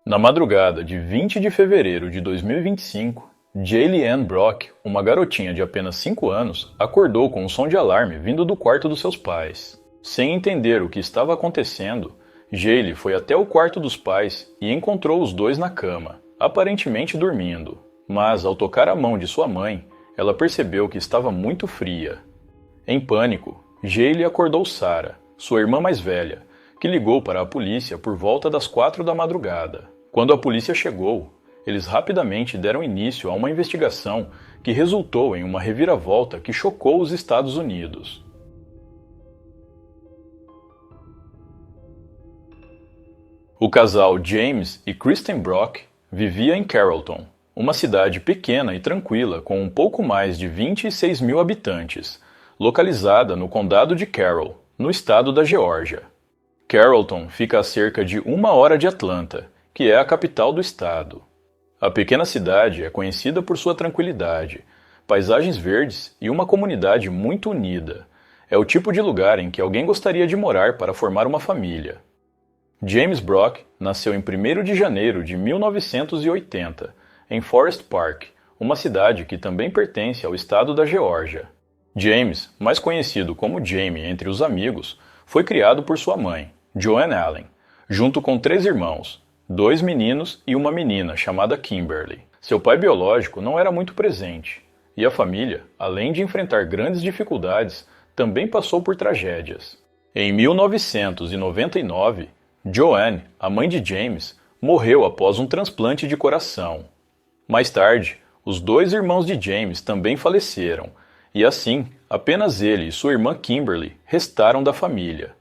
Na madrugada de 20 de fevereiro de 2025, Jaylee Ann Brock, uma garotinha de apenas 5 anos, acordou com um som de alarme vindo do quarto dos seus pais. Sem entender o que estava acontecendo, Jaylee foi até o quarto dos pais e encontrou os dois na cama, aparentemente dormindo. Mas, ao tocar a mão de sua mãe, ela percebeu que estava muito fria. Em pânico, Jaylee acordou Sarah, sua irmã mais velha, que ligou para a polícia por volta das 4 da madrugada. Quando a polícia chegou, eles rapidamente deram início a uma investigação que resultou em uma reviravolta que chocou os Estados Unidos. O casal James e Kristen Brock vivia em Carrollton, uma cidade pequena e tranquila com um pouco mais de 26 mil habitantes, localizada no condado de Carroll, no estado da Geórgia. Carrollton fica a cerca de 1 hora de Atlanta, que é a capital do estado. A pequena cidade é conhecida por sua tranquilidade, paisagens verdes e uma comunidade muito unida. É o tipo de lugar em que alguém gostaria de morar para formar uma família. James Brock nasceu em 1º de janeiro de 1980, em Forest Park, uma cidade que também pertence ao estado da Geórgia. James, mais conhecido como Jamie entre os amigos, foi criado por sua mãe, Joanne Allen, junto com 3 irmãos, 2 meninos e uma menina chamada Kimberly. Seu pai biológico não era muito presente, e a família, além de enfrentar grandes dificuldades, também passou por tragédias. Em 1999, Joanne, a mãe de James, morreu após um transplante de coração. Mais tarde, os 2 irmãos de James também faleceram, e assim, apenas ele e sua irmã Kimberly restaram da família.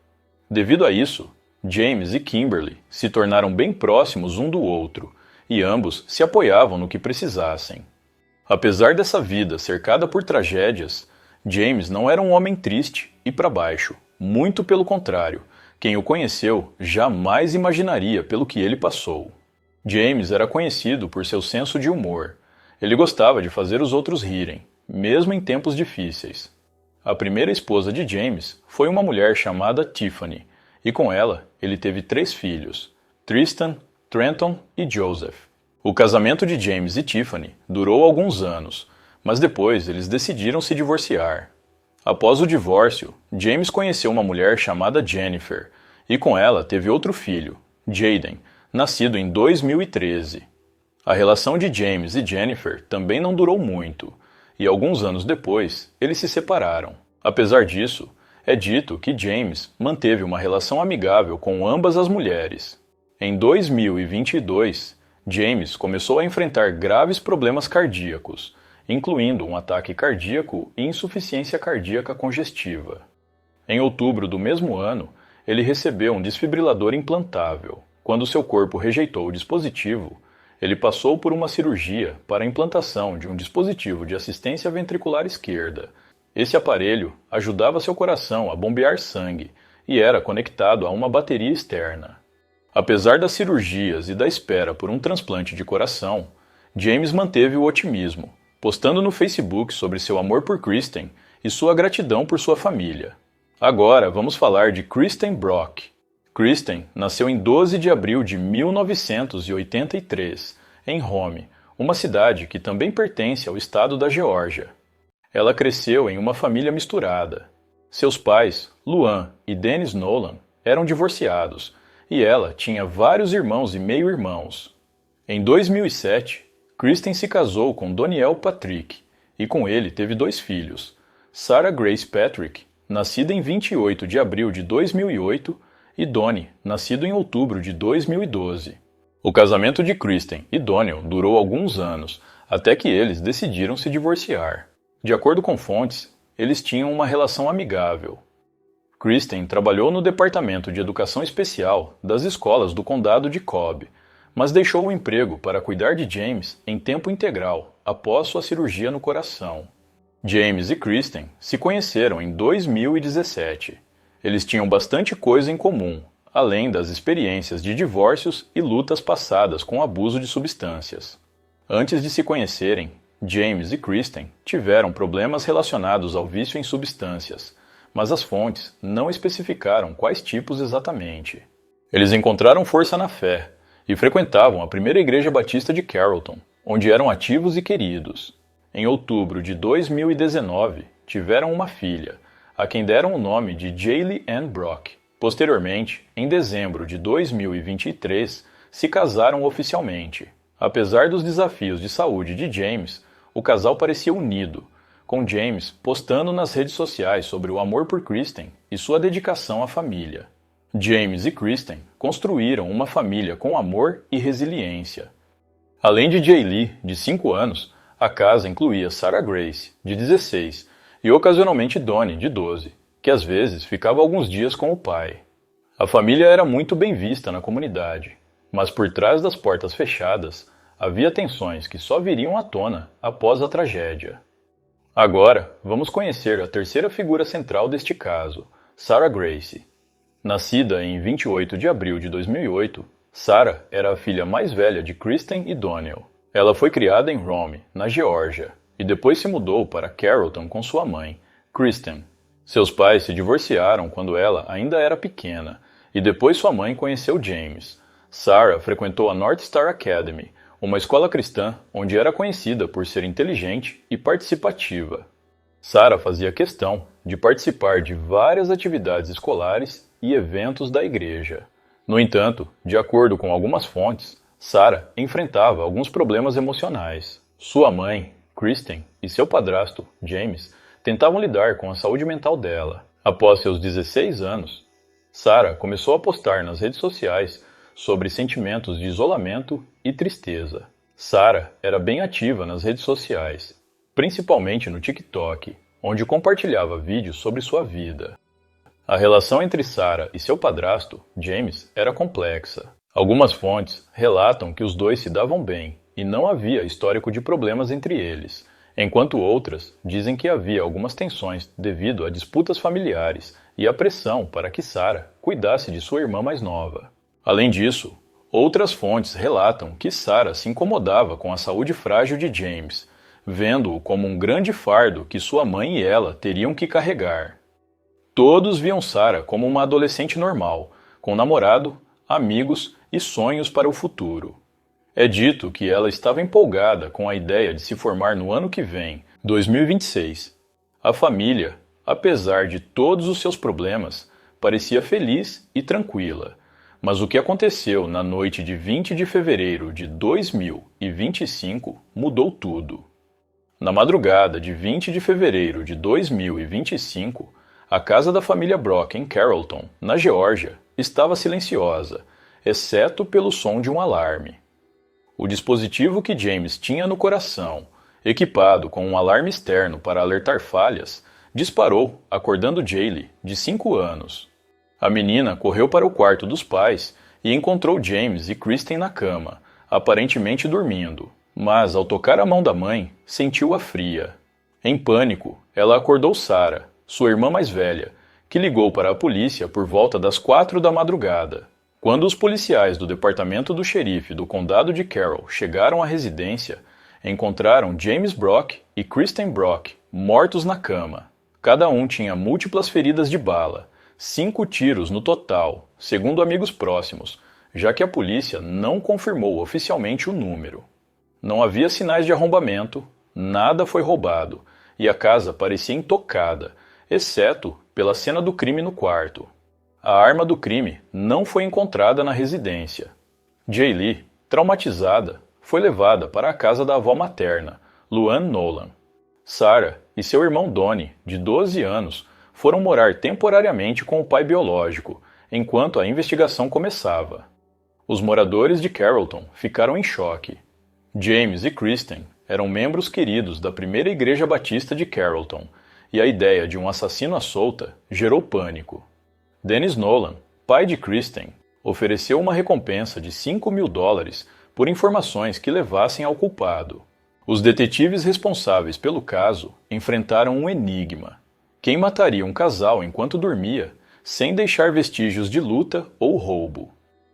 Devido a isso, James e Kimberly se tornaram bem próximos um do outro, e ambos se apoiavam no que precisassem. Apesar dessa vida cercada por tragédias, James não era um homem triste e para baixo, muito pelo contrário. Quem o conheceu jamais imaginaria pelo que ele passou. James era conhecido por seu senso de humor. Ele gostava de fazer os outros rirem, mesmo em tempos difíceis. A primeira esposa de James foi uma mulher chamada Tiffany, e com ela ele teve 3 filhos, Tristan, Trenton e Joseph. O casamento de James e Tiffany durou alguns anos, mas depois eles decidiram se divorciar. Após o divórcio, James conheceu uma mulher chamada Jennifer, e com ela teve outro filho, Jaden, nascido em 2013. A relação de James e Jennifer também não durou muito, e alguns anos depois eles se separaram. Apesar disso, é dito que James manteve uma relação amigável com ambas as mulheres. Em 2022, James começou a enfrentar graves problemas cardíacos, incluindo um ataque cardíaco e insuficiência cardíaca congestiva. Em outubro do mesmo ano, ele recebeu um desfibrilador implantável. Quando seu corpo rejeitou o dispositivo, ele passou por uma cirurgia para a implantação de um dispositivo de assistência ventricular esquerda. Esse aparelho ajudava seu coração a bombear sangue e era conectado a uma bateria externa. Apesar das cirurgias e da espera por um transplante de coração, James manteve o otimismo, postando no Facebook sobre seu amor por Kristen e sua gratidão por sua família. Agora vamos falar de Kristen Brock. Kristen nasceu em 12 de abril de 1983, em Home, uma cidade que também pertence ao estado da Geórgia. Ela cresceu em uma família misturada. Seus pais, Luan e Dennis Nolan, eram divorciados, e ela tinha vários irmãos e meio-irmãos. Em 2007, Kristen se casou com Doniel Patrick, e com ele teve 2 filhos, Sarah Grace Patrick, nascida em 28 de abril de 2008, e Donnie, nascido em outubro de 2012. O casamento de Kristen e Doniel durou alguns anos, até que eles decidiram se divorciar. De acordo com fontes, eles tinham uma relação amigável. Kristen trabalhou no Departamento de Educação Especial das escolas do condado de Cobb, mas deixou o emprego para cuidar de James em tempo integral após sua cirurgia no coração. James e Kristen se conheceram em 2017. Eles tinham bastante coisa em comum, além das experiências de divórcios e lutas passadas com abuso de substâncias. Antes de se conhecerem, James e Kristen tiveram problemas relacionados ao vício em substâncias, mas as fontes não especificaram quais tipos exatamente. Eles encontraram força na fé e frequentavam a primeira igreja batista de Carrollton, onde eram ativos e queridos. Em outubro de 2019, tiveram uma filha, a quem deram o nome de Jaylee Ann Brock. Posteriormente, em dezembro de 2023, se casaram oficialmente. Apesar dos desafios de saúde de James, o casal parecia unido, com James postando nas redes sociais sobre o amor por Kristen e sua dedicação à família. James e Kristen construíram uma família com amor e resiliência. Além de Jaylee, de 5 anos, a casa incluía Sarah Grace, de 16, e ocasionalmente Donnie, de 12, que às vezes ficava alguns dias com o pai. A família era muito bem vista na comunidade, mas por trás das portas fechadas havia tensões que só viriam à tona após a tragédia. Agora, vamos conhecer a terceira figura central deste caso, Sarah Grace. Nascida em 28 de abril de 2008, Sarah era a filha mais velha de Kristen e Doniel. Ela foi criada em Rome, na Geórgia, e depois se mudou para Carrollton com sua mãe, Kristen. Seus pais se divorciaram quando ela ainda era pequena, e depois sua mãe conheceu James. Sarah frequentou a North Star Academy, uma escola cristã onde era conhecida por ser inteligente e participativa. Sarah fazia questão de participar de várias atividades escolares e eventos da igreja. No entanto, de acordo com algumas fontes, Sarah enfrentava alguns problemas emocionais. Sua mãe, Kristen, e seu padrasto, James, tentavam lidar com a saúde mental dela. Após seus 16 anos, Sarah começou a postar nas redes sociais sobre sentimentos de isolamento e tristeza. Sarah era bem ativa nas redes sociais, principalmente no TikTok, onde compartilhava vídeos sobre sua vida. A relação entre Sarah e seu padrasto, James, era complexa. Algumas fontes relatam que os dois se davam bem e não havia histórico de problemas entre eles, enquanto outras dizem que havia algumas tensões devido a disputas familiares e a pressão para que Sarah cuidasse de sua irmã mais nova. Além disso, outras fontes relatam que Sarah se incomodava com a saúde frágil de James, vendo-o como um grande fardo que sua mãe e ela teriam que carregar. Todos viam Sarah como uma adolescente normal, com namorado, amigos e sonhos para o futuro. É dito que ela estava empolgada com a ideia de se formar no ano que vem, 2026. A família, apesar de todos os seus problemas, parecia feliz e tranquila. Mas o que aconteceu na noite de 20 de fevereiro de 2025 mudou tudo. Na madrugada de 20 de fevereiro de 2025, a casa da família Brock em Carrollton, na Geórgia, estava silenciosa, exceto pelo som de um alarme. O dispositivo que James tinha no coração, equipado com um alarme externo para alertar falhas, disparou, acordando Jaylee, de 5 anos. A menina correu para o quarto dos pais e encontrou James e Kristen na cama, aparentemente dormindo, mas ao tocar a mão da mãe, sentiu-a fria. Em pânico, ela acordou Sarah, sua irmã mais velha, que ligou para a polícia por volta das 4 da madrugada. Quando os policiais do departamento do xerife do condado de Carroll chegaram à residência, encontraram James Brock e Kristen Brock mortos na cama. Cada um tinha múltiplas feridas de bala, 5 tiros no total, segundo amigos próximos, já que a polícia não confirmou oficialmente o número. Não havia sinais de arrombamento, nada foi roubado, e a casa parecia intocada, exceto pela cena do crime no quarto. A arma do crime não foi encontrada na residência. Jaylee, traumatizada, foi levada para a casa da avó materna, Luann Nolan. Sarah e seu irmão Donnie, de 12 anos, foram morar temporariamente com o pai biológico, enquanto a investigação começava. Os moradores de Carrollton ficaram em choque. James e Kristen eram membros queridos da primeira igreja batista de Carrollton, e a ideia de um assassino à solta gerou pânico. Dennis Nolan, pai de Kristen, ofereceu uma recompensa de $5.000 por informações que levassem ao culpado. Os detetives responsáveis pelo caso enfrentaram um enigma. Quem mataria um casal enquanto dormia, sem deixar vestígios de luta ou roubo?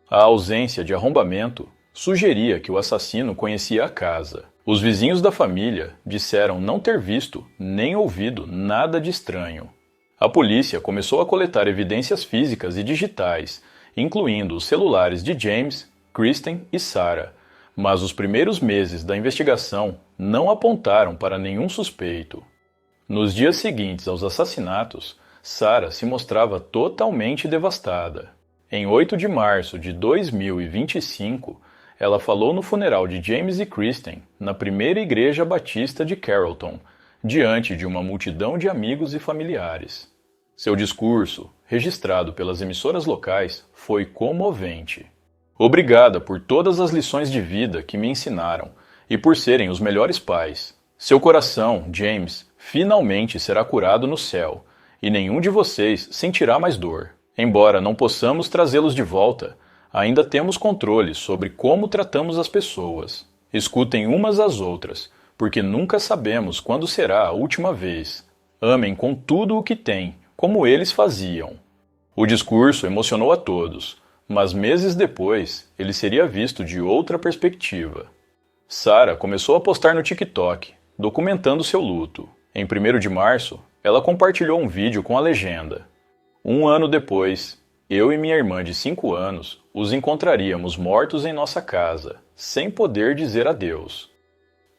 A ausência de arrombamento sugeria que o assassino conhecia a casa. Os vizinhos da família disseram não ter visto nem ouvido nada de estranho. A polícia começou a coletar evidências físicas e digitais, incluindo os celulares de James, Kristen e Sarah, mas os primeiros meses da investigação não apontaram para nenhum suspeito. Nos dias seguintes aos assassinatos, Sarah se mostrava totalmente devastada. Em 8 de março de 2025, ela falou no funeral de James e Kristen na primeira igreja batista de Carrollton, diante de uma multidão de amigos e familiares. Seu discurso, registrado pelas emissoras locais, foi comovente. Obrigada por todas as lições de vida que me ensinaram e por serem os melhores pais. Seu coração, James, finalmente será curado no céu, e nenhum de vocês sentirá mais dor. Embora não possamos trazê-los de volta, ainda temos controle sobre como tratamos as pessoas. Escutem umas às outras, porque nunca sabemos quando será a última vez. Amem com tudo o que têm, como eles faziam. O discurso emocionou a todos, mas meses depois ele seria visto de outra perspectiva. Sarah começou a postar no TikTok, documentando seu luto. Em 1º de março, ela compartilhou um vídeo com a legenda: "Um ano depois, eu e minha irmã de 5 anos os encontraríamos mortos em nossa casa, sem poder dizer adeus."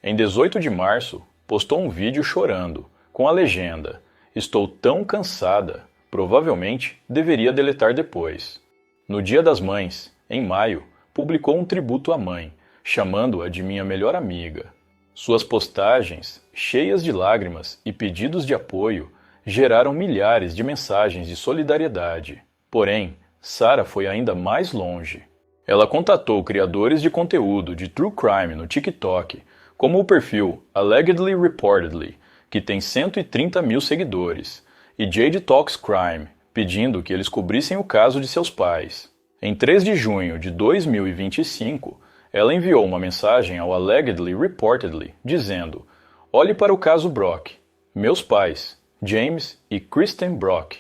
Em 18 de março, postou um vídeo chorando, com a legenda: "Estou tão cansada, provavelmente deveria deletar depois." No Dia das Mães, em maio, publicou um tributo à mãe, chamando-a de minha melhor amiga. Suas postagens, cheias de lágrimas e pedidos de apoio, geraram milhares de mensagens de solidariedade. Porém, Sarah foi ainda mais longe. Ela contatou criadores de conteúdo de true crime no TikTok, como o perfil Allegedly Reportedly, que tem 130 mil seguidores, e Jade Talks Crime, pedindo que eles cobrissem o caso de seus pais. Em 3 de junho de 2025, ela enviou uma mensagem ao Allegedly Reportedly, dizendo: "Olhe para o caso Brock. Meus pais, James e Kristen Brock."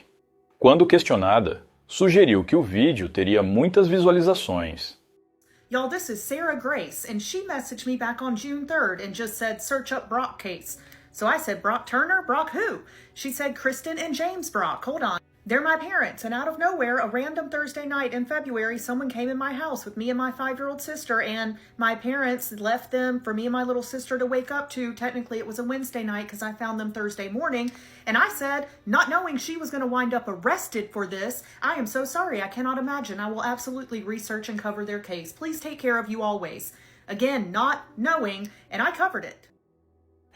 Quando questionada, sugeriu que o vídeo teria muitas visualizações. Y'all, this is Sarah Grace, and she messaged me back on June 3rd and just said, "Search up Brock case." So I said, "Brock Turner? Brock who?" She said, "Kristen and James Brock." Hold on. They're my parents, and out of nowhere, a random Thursday night in February, someone came in my house with me and my 5-year-old sister, and my parents left them for me and my little sister to wake up to. Technically, it was a Wednesday night because I found them Thursday morning, and I said, not knowing she was going to wind up arrested for this, "I am so sorry, I cannot imagine. I will absolutely research and cover their case. Please take care of you always." Again, not knowing, and I covered it.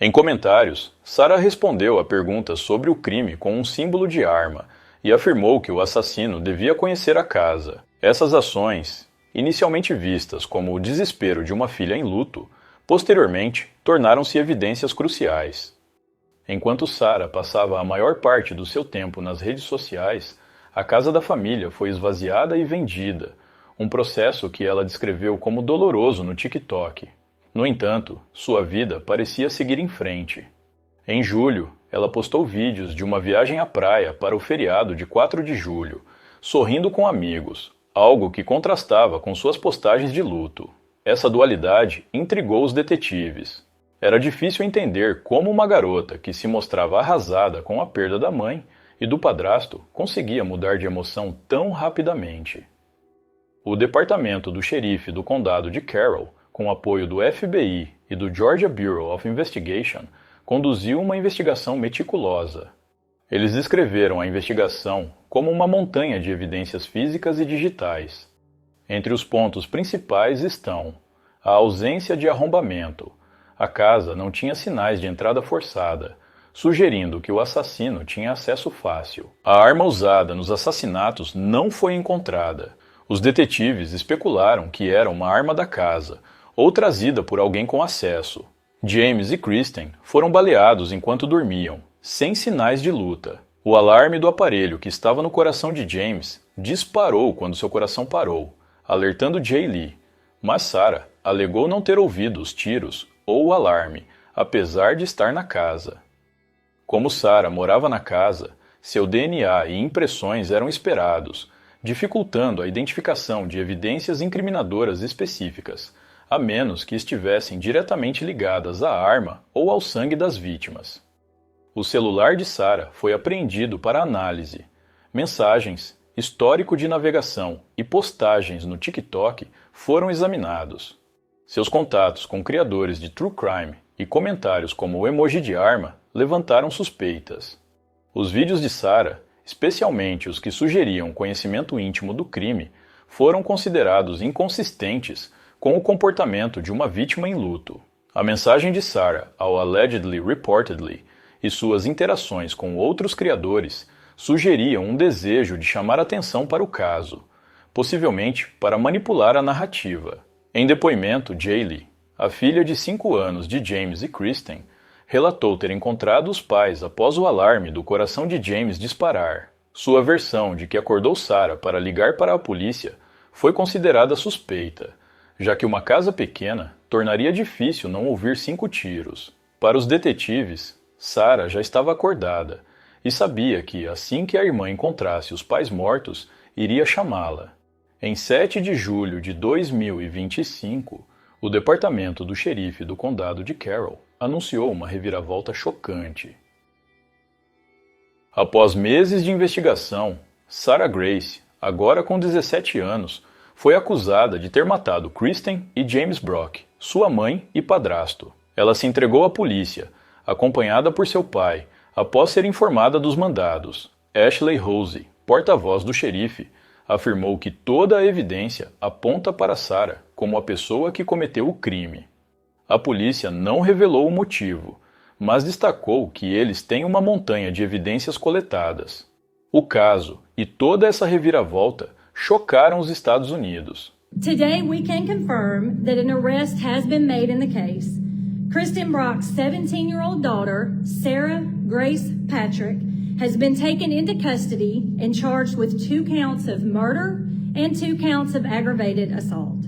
Em comentários, Sarah respondeu a perguntas sobre o crime com um símbolo de arma e afirmou que o assassino devia conhecer a casa. Essas ações, inicialmente vistas como o desespero de uma filha em luto, posteriormente tornaram-se evidências cruciais. Enquanto Sarah passava a maior parte do seu tempo nas redes sociais, a casa da família foi esvaziada e vendida, um processo que ela descreveu como doloroso no TikTok. No entanto, sua vida parecia seguir em frente. Em julho, ela postou vídeos de uma viagem à praia para o feriado de 4 de julho, sorrindo com amigos, algo que contrastava com suas postagens de luto. Essa dualidade intrigou os detetives. Era difícil entender como uma garota que se mostrava arrasada com a perda da mãe e do padrasto conseguia mudar de emoção tão rapidamente. O departamento do xerife do condado de Carroll, com apoio do FBI e do Georgia Bureau of Investigation, conduziu uma investigação meticulosa. Eles descreveram a investigação como uma montanha de evidências físicas e digitais. Entre os pontos principais estão a ausência de arrombamento. A casa não tinha sinais de entrada forçada, sugerindo que o assassino tinha acesso fácil. A arma usada nos assassinatos não foi encontrada. Os detetives especularam que era uma arma da casa, ou trazida por alguém com acesso. James e Kristen foram baleados enquanto dormiam, sem sinais de luta. O alarme do aparelho que estava no coração de James disparou quando seu coração parou, alertando Jay Lee, mas Sarah alegou não ter ouvido os tiros ou o alarme, apesar de estar na casa. Como Sarah morava na casa, seu DNA e impressões eram esperados, dificultando a identificação de evidências incriminadoras específicas, a menos que estivessem diretamente ligadas à arma ou ao sangue das vítimas. O celular de Sarah foi apreendido para análise. Mensagens, histórico de navegação e postagens no TikTok foram examinados. Seus contatos com criadores de true crime e comentários como o emoji de arma levantaram suspeitas. Os vídeos de Sarah, especialmente os que sugeriam conhecimento íntimo do crime, foram considerados inconsistentes com o comportamento de uma vítima em luto. A mensagem de Sarah ao Allegedly Reportedly e suas interações com outros criadores sugeriam um desejo de chamar atenção para o caso, possivelmente para manipular a narrativa. Em depoimento, Jaylee, a filha de 5 anos de James e Kristen, relatou ter encontrado os pais após o alarme do coração de James disparar. Sua versão de que acordou Sarah para ligar para a polícia foi considerada suspeita, já que uma casa pequena tornaria difícil não ouvir 5 tiros. Para os detetives, Sarah já estava acordada e sabia que, assim que a irmã encontrasse os pais mortos, iria chamá-la. Em 7 de julho de 2025, o departamento do xerife do condado de Carroll anunciou uma reviravolta chocante. Após meses de investigação, Sarah Grace, agora com 17 anos, foi acusada de ter matado Kristen e James Brock, sua mãe e padrasto. Ela se entregou à polícia, acompanhada por seu pai, após ser informada dos mandados. Ashley Rose, porta-voz do xerife, afirmou que toda a evidência aponta para Sarah como a pessoa que cometeu o crime. A polícia não revelou o motivo, mas destacou que eles têm uma montanha de evidências coletadas. O caso e toda essa reviravolta chocaram os Estados Unidos. Today we can confirm that an arrest has been made in the case. Kristen Brock's 17-year-old daughter, Sarah Grace Patrick, has been taken into custody and charged with 2 counts of murder and 2 counts of aggravated assault.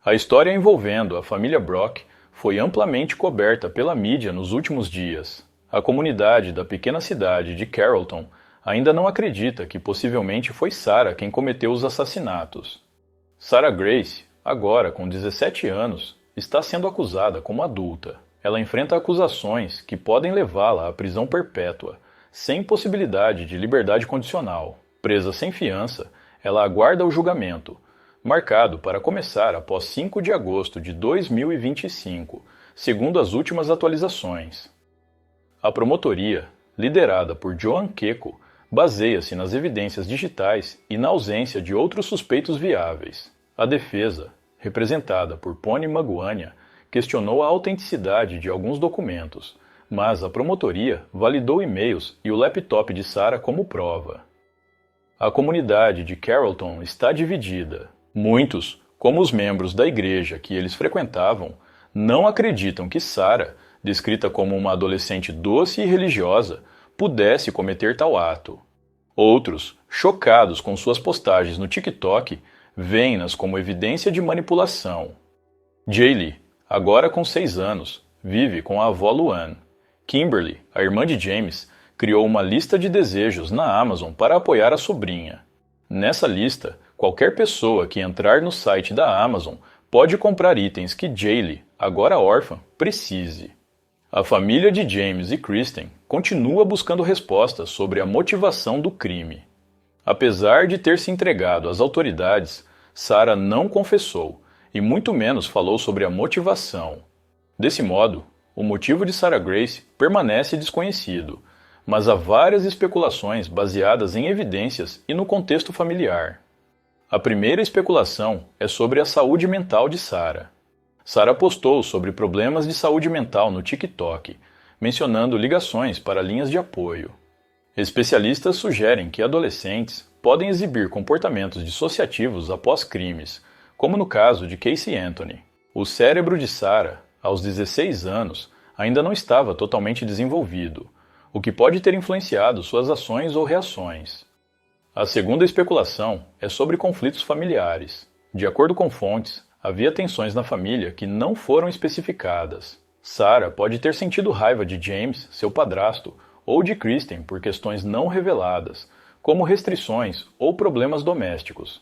A história envolvendo a família Brock foi amplamente coberta pela mídia nos últimos dias. A comunidade da pequena cidade de Carrollton ainda não acredita que possivelmente foi Sarah quem cometeu os assassinatos. Sarah Grace, agora com 17 anos, está sendo acusada como adulta. Ela enfrenta acusações que podem levá-la à prisão perpétua, sem possibilidade de liberdade condicional. Presa sem fiança, ela aguarda o julgamento, marcado para começar após 5 de agosto de 2025, segundo as últimas atualizações. A promotoria, liderada por Joan Keko, baseia-se nas evidências digitais e na ausência de outros suspeitos viáveis. A defesa, representada por Pony Maguania, questionou a autenticidade de alguns documentos, mas a promotoria validou e-mails e o laptop de Sarah como prova. A comunidade de Carrollton está dividida. Muitos, como os membros da igreja que eles frequentavam, não acreditam que Sarah, descrita como uma adolescente doce e religiosa, pudesse cometer tal ato. Outros, chocados com suas postagens no TikTok, veem-nas como evidência de manipulação. Jaylee, agora com 6 anos, vive com a avó Luann. Kimberly, a irmã de James, criou uma lista de desejos na Amazon para apoiar a sobrinha. Nessa lista, qualquer pessoa que entrar no site da Amazon pode comprar itens que Jaylee, agora órfã, precise. A família de James e Kristen continua buscando respostas sobre a motivação do crime. Apesar de ter se entregado às autoridades, Sarah não confessou e muito menos falou sobre a motivação. Desse modo, o motivo de Sarah Grace permanece desconhecido, mas há várias especulações baseadas em evidências e no contexto familiar. A primeira especulação é sobre a saúde mental de Sarah. Sarah postou sobre problemas de saúde mental no TikTok, mencionando ligações para linhas de apoio. Especialistas sugerem que adolescentes podem exibir comportamentos dissociativos após crimes, como no caso de Casey Anthony. O cérebro de Sarah, aos 16 anos, ainda não estava totalmente desenvolvido, o que pode ter influenciado suas ações ou reações. A segunda especulação é sobre conflitos familiares. De acordo com fontes, havia tensões na família que não foram especificadas. Sarah pode ter sentido raiva de James, seu padrasto, ou de Kristen por questões não reveladas, como restrições ou problemas domésticos.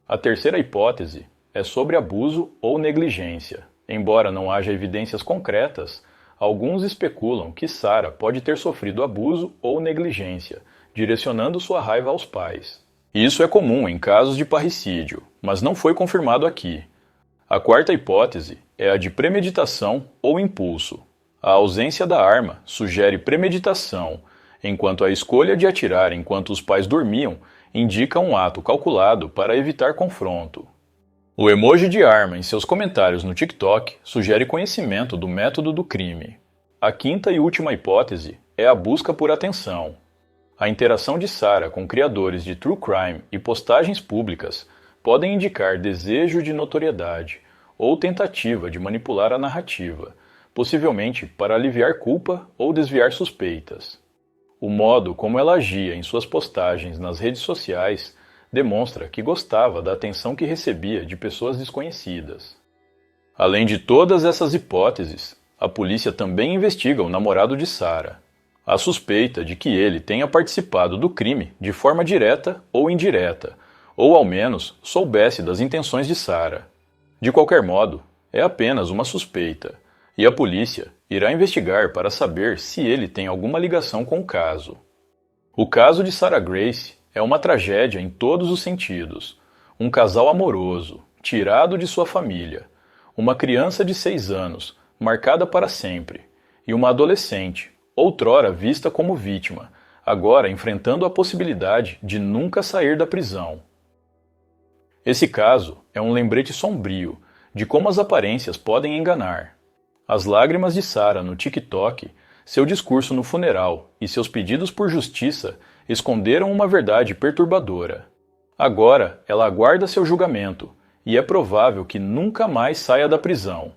A terceira hipótese é sobre abuso ou negligência. Embora não haja evidências concretas, alguns especulam que Sarah pode ter sofrido abuso ou negligência, direcionando sua raiva aos pais. Isso é comum em casos de parricídio, mas não foi confirmado aqui. A quarta hipótese é a de premeditação ou impulso. A ausência da arma sugere premeditação, enquanto a escolha de atirar enquanto os pais dormiam indica um ato calculado para evitar confronto. O emoji de arma em seus comentários no TikTok sugere conhecimento do método do crime. A quinta e última hipótese é a busca por atenção. A interação de Sarah com criadores de true crime e postagens públicas podem indicar desejo de notoriedade ou tentativa de manipular a narrativa, possivelmente para aliviar culpa ou desviar suspeitas. O modo como ela agia em suas postagens nas redes sociais demonstra que gostava da atenção que recebia de pessoas desconhecidas. Além de todas essas hipóteses, a polícia também investiga o namorado de Sarah. Há suspeita de que ele tenha participado do crime de forma direta ou indireta, ou ao menos soubesse das intenções de Sarah. De qualquer modo, é apenas uma suspeita, e a polícia irá investigar para saber se ele tem alguma ligação com o caso. O caso de Sarah Grace é uma tragédia em todos os sentidos. Um casal amoroso, tirado de sua família, uma criança de 6 anos, marcada para sempre, e uma adolescente, outrora vista como vítima, agora enfrentando a possibilidade de nunca sair da prisão. Esse caso é um lembrete sombrio de como as aparências podem enganar. As lágrimas de Sarah no TikTok, seu discurso no funeral e seus pedidos por justiça esconderam uma verdade perturbadora. Agora ela aguarda seu julgamento e é provável que nunca mais saia da prisão.